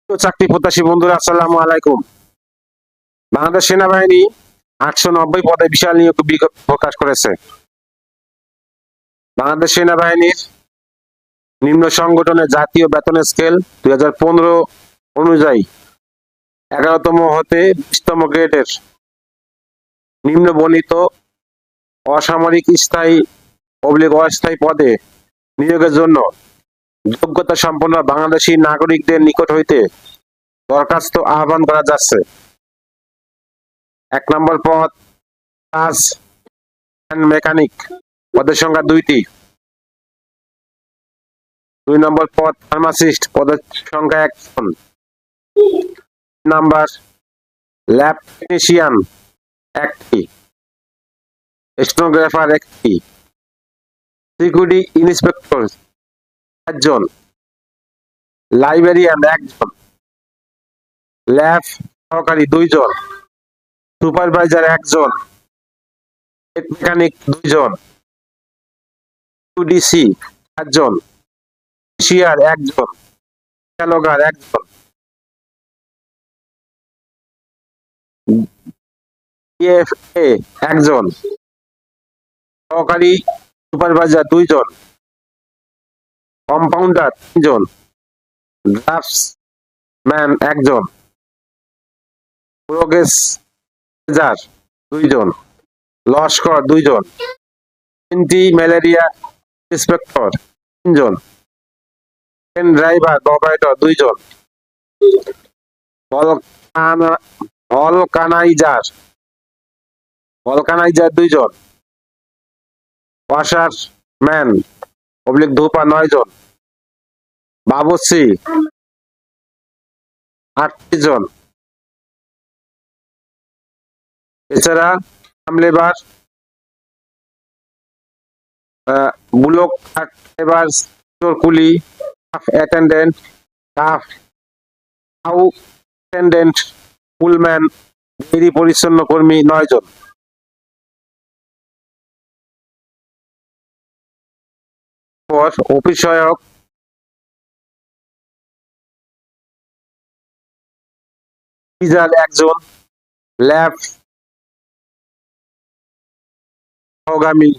চাকরি প্রত্যাশী বন্ধুরা, আসসালামু আলাইকুম। বাংলাদেশ সেনাবাহিনী 890 পদে বিশাল নিয়োগ বিজ্ঞপ্তি প্রকাশ করেছে। বাংলাদেশ সেনাবাহিনীর নিম্ন সংগঠনের জাতীয় বেতন স্কেল 2015 অনুযায়ী 11তম হতে 20তম গ্রেডের নিম্ন বর্ণিত অসামরিক স্থায়ী অস্থায়ী পদে নিয়োগের জন্য যোগ্যতা সম্পন্ন বাংলাদেশী নাগরিকদের নিকট হইতে দরখাস্ত আহ্বান করা যাচ্ছে। 1 নম্বর পদ কাজ মেকানিক, পদের সংখ্যা 2টি। 2 নম্বর পদ ফার্মাসিস্ট, পদের সংখ্যা 1 জন। নাম্বার ল্যাব টেকনিশিয়ান 1টি, স্টেনোগ্রাফার 1টি, সিকিউরিটি ইন্সপেক্টর 4 জন, লাইব্রেরিয়ান 1 জন, ল্যাব সহকারী 2 জন, সুপারভাইজার 1 জন, মেকানিক 2 জন, ইউডিসি 4 জন, ক্যাশিয়ার 1 জন, ক্যাটালগার 1 জন, ডিএফএ 1 জন, সহকারী সুপারভাইজার 2 জন, কম্পাউন্ডার 3 জন, ড্রাফটসম্যান 1 জন, প্রোগ্রেস 2 জন, লস্কর 2 জন, এন্টি ম্যালেরিয়া ইন্সপেক্টর 3 জন, ট্রেন ড্রাইভার অপারেটর 2 জন, ভলকানাইজার 2 জন, ওয়াশারম্যান ধূপা 9 জন, বাবুর্চি 38 জন। এছাড়া লেবার, বুলক লেবার, কুলি, অ্যাটেন্ডেন্ট, অ্যাটেন্ডেন্ট, পুলম্যান, ডেইরি পরিচ্ছন্ন কর্মী 9 জন। Office সহায়ক teaser 1 জন, lab সহগামী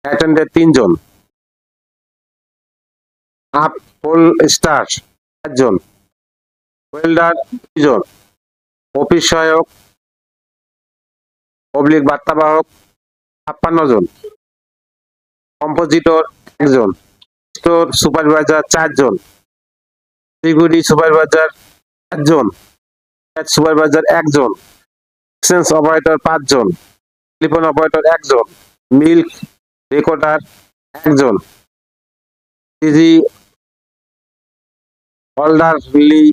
attendant 3 জন, up whole star 4 জন, welder 2 জন, office সহায়ক বার্তাবাহক 56 জন, compositor 1 জন, store supervisor 4 জন, security supervisor 4 জন, supervisor 1 জন, exchange operator 5 জন, telephone operator 1 জন, milk recorder 1 জন, DG হোল্ডারলি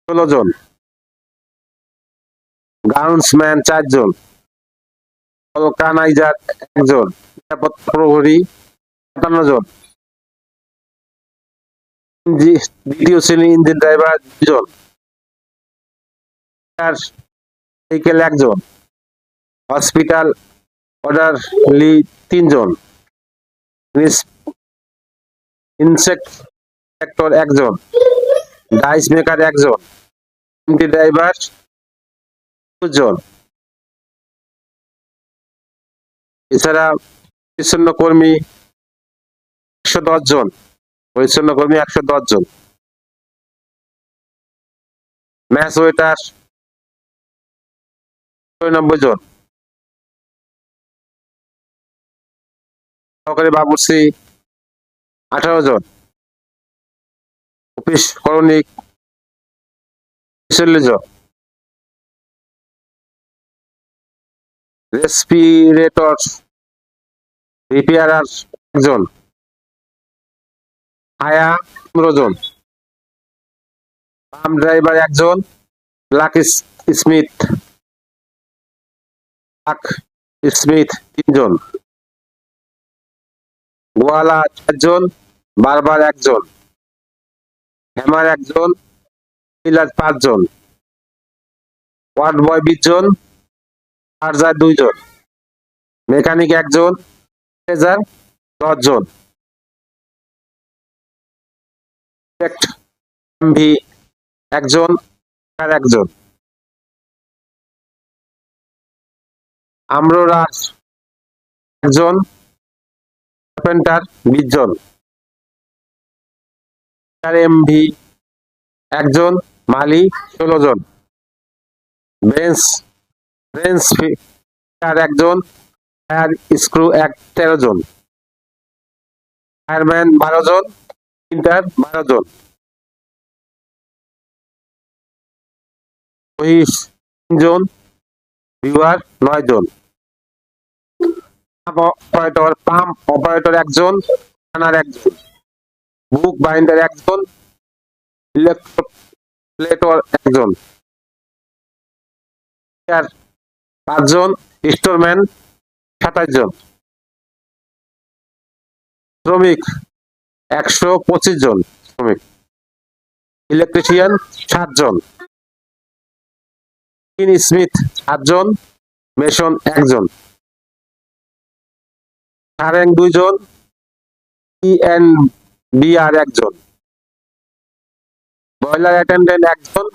16 জন, groundsman 4 জন, vulcaniser 1 জন, নিরাপত্তা প্রহরী 57 জন, দ্বিতীয় শ্রেণী engine driver 2 জন, cycle 1 জন, hospital orderly 3 জন, inspector 1 জন, dice maker 1 জন, MT driver 2 জন। এছাড়া পরিচ্ছন্ন কর্মী 110 জন, 110 জন, match waiter 90 জন, সহকারী বাবুর্চি 18 জন, অফিস করণিক 40 জন, রেসপিরেটর রিপেয়ারার 1 জন, আয়া 15 জন, পাম্প ড্রাইভার 1 জন, ব্ল্যাক স্মিথ 3 জন, গোয়ালা 4 জন, বারবার 1 জন, হ্যামার 1 জন, পিলার 5 জন, ওয়ার্ড বয় 20 জন, চার্জার 2 জন, মেকানিক 1 জন, 10 জন, একজন, আর একজন। আম্ররাজ একজন, কার্পেন্টার 20 জন। এমভি একজন, মালি 16 জন। বেঞ্চ বেঞ্চ ফিটার একজন, ফায়ার স্ক্রু 13 জন। ফায়ারম্যান 12 জন, প্রিন্টার 12 জন। মহিষ 3 জন, ভিউয়ার 9 জন। পাম্প অপারেটর একজন, রানার একজন। বুক বাইন্ডার একজন, ইলেক্ট্রোপ্লেটর একজন। 5 জন, স্টোরম্যান 27 জন। শ্রমিক 125 জন শ্রমিক। ইলেকট্রিশিয়ান 7 জন। স্মিথ 7 জন, মেশন 1 জন। সারেং 2 জন, ইএনবিআর 1 জন। বয়লার অ্যাটেন্ডেন্ট 1 জন,